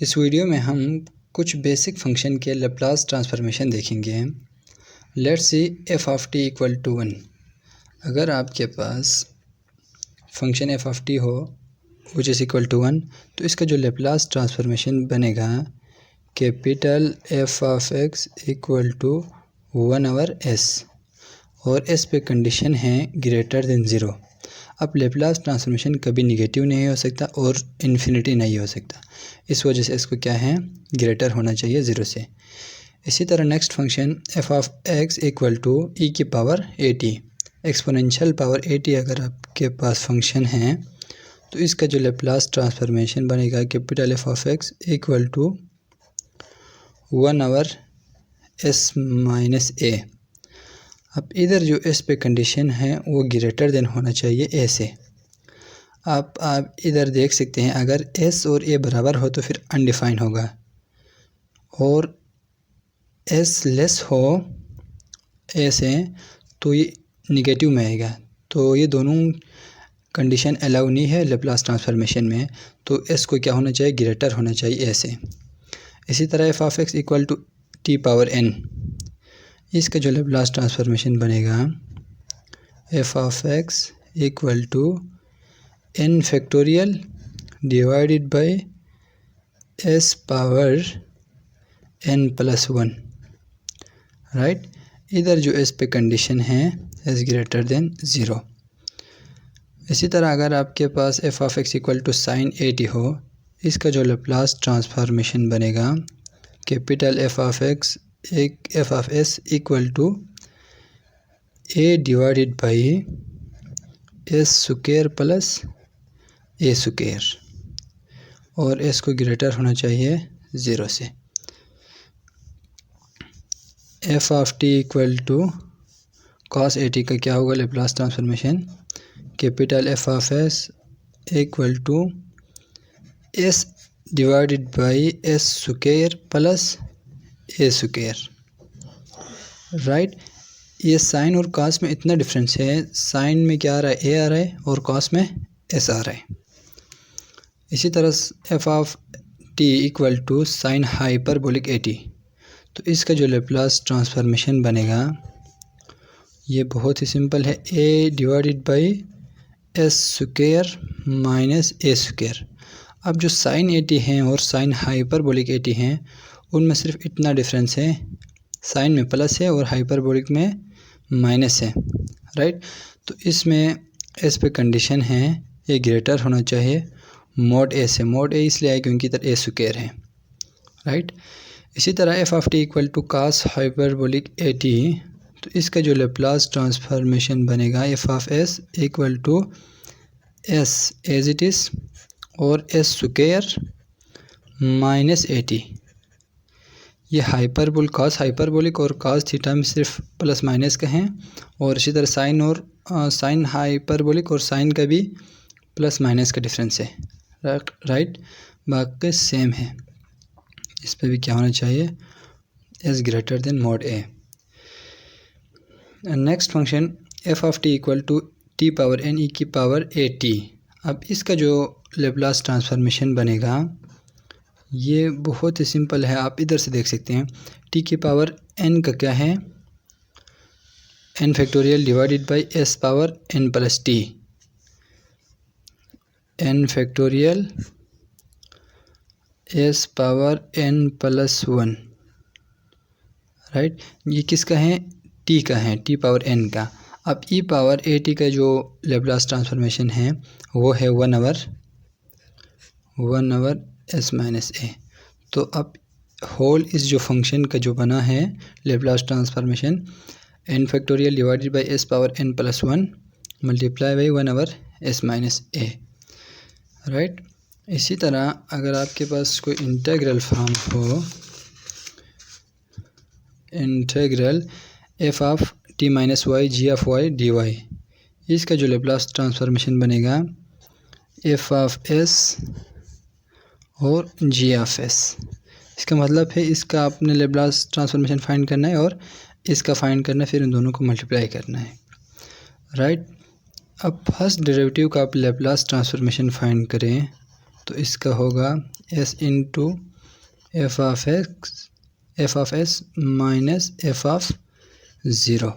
इस वीडियो में हम कुछ बेसिक फंक्शन के लैप्लास ट्रांसफॉर्मेशन देखेंगे। Let's see F of T equal to 1। अगर आपके पास फंक्शन एफ ऑफ टी हो विच इज़ इक्वल टू 1, तो इसका जो लैप्लास ट्रांसफॉर्मेशन बनेगा capital F of X equal to 1/s और एस पे कंडीशन है ग्रेटर देन 0। अब लैप्लास ट्रांसफॉर्मेशन कभी निगेटिव नहीं हो सकता और इन्फिनिटी नहीं हो सकता, इस वजह से इसको क्या है, ग्रेटर होना चाहिए 0 से। इसी तरह next function F of X equal to E की power AT, exponential power AT अगर आपके पास फंक्शन है तो इसका जो लैप्लास ट्रांसफॉर्मेशन बनेगा capital F of X equal to 1/s minus a। अब इधर जो एस पे कंडीशन है वो ग्रेटर देन होना चाहिए ए से। आप इधर देख सकते हैं, अगर एस और ए बराबर हो तो फिर अनडिफाइन होगा और एस लेस हो ए से तो ये निगेटिव में आएगा। तो ये दोनों कंडीशन अलाउ नहीं है लैप्लास ट्रांसफॉर्मेशन में, तो एस को क्या होना चाहिए, ग्रेटर होना चाहिए ए से। इसी तरह F of X equal to T power n, इसका जो लैप्लास ट्रांसफॉर्मेशन बनेगा F of X equal to n factorial divided by s power n plus 1, right. इधर जो s पे कंडीशन है s ग्रेटर देन 0। इसी तरह अगर आपके पास F of X equal to sine AT हो, इसका जो लैप्लास ट्रांसफॉर्मेशन बनेगा capital F of S equal to a divided by s square plus a square और s को ग्रेटर होना चाहिए 0 से। F of T equal to cos AT का क्या होगा Laplace transformation, capital F of S equal to s divided by s square plus a square, right. ये sine और कॉस में इतना डिफरेंस है, साइन में क्या आ रहा है, a आ रहा है और कॉस में s आ रहा है। इसी तरह F of T equal to sine hyperbolic AT, तो इसका जो लैप्लास ट्रांसफॉर्मेशन बनेगा ये बहुत ही सिंपल है, a divided by s square minus a square. अब जो साइन AT हैं और साइन हाइपरबोलिक AT हैं उनमें सिर्फ इतना डिफरेंस है, साइन में प्लस है और हाइपरबोलिक में माइनस है, राइट। तो इसमें एस पे कंडीशन है ये ग्रेटर होना चाहिए मोड ए से। मोड ए इसलिए आए क्योंकि इधर ए स्क्वायर है, राइट। इसी तरह F of T equal to cos hyperbolic AT, तो इसका जो लैप्लास ट्रांसफॉर्मेशन बनेगा F of S equal to S as it is और एस स्क्वायर माइनस AT। ये हाइपरबोल कॉस हाइपरबोलिक और कॉस थीटा में सिर्फ प्लस माइनस का हैं, और इसी तरह साइन और साइन हाइपरबोलिक और साइन का भी प्लस माइनस का डिफरेंस है, राइट। बाकी सेम है, इस पर भी क्या होना चाहिए, S greater than mod A. Next function F of T equal to T power n E की पावर AT। अब इसका जो लैप्लास ट्रांसफॉर्मेशन बनेगा ये बहुत ही सिंपल है, आप इधर से देख सकते हैं। t की पावर n का क्या है, n factorial divided by s power n plus t, n factorial s power n plus 1, right. ये किसका है, t का है, t पावर n का। अब e पावर AT का जो लैप्लास ट्रांसफॉर्मेशन है वो है 1/s माइनस a। तो अब होल इस जो फंक्शन का जो बना है Laplace transformation n factorial divided by s power n plus 1 multiply by 1/s minus a, right. इसी तरह अगर आपके पास कोई इंटीग्रल फॉर्म हो, integral F of T minus Y G of Y D Y, इसका जो लैप्लास ट्रांसफॉर्मेशन बनेगा एफ ऑफ एस और जी ऑफ एस। इसका मतलब है इसका आपने लैप्लास ट्रांसफॉर्मेशन फाइंड करना है और इसका फाइंड करना है, फिर इन दोनों को मल्टीप्लाई करना है, राइट। अब फर्स्ट डेरिवेटिव का आप लैप्लास ट्रांसफॉर्मेशन फाइंड करें तो इसका होगा s into F of S minus F of zero.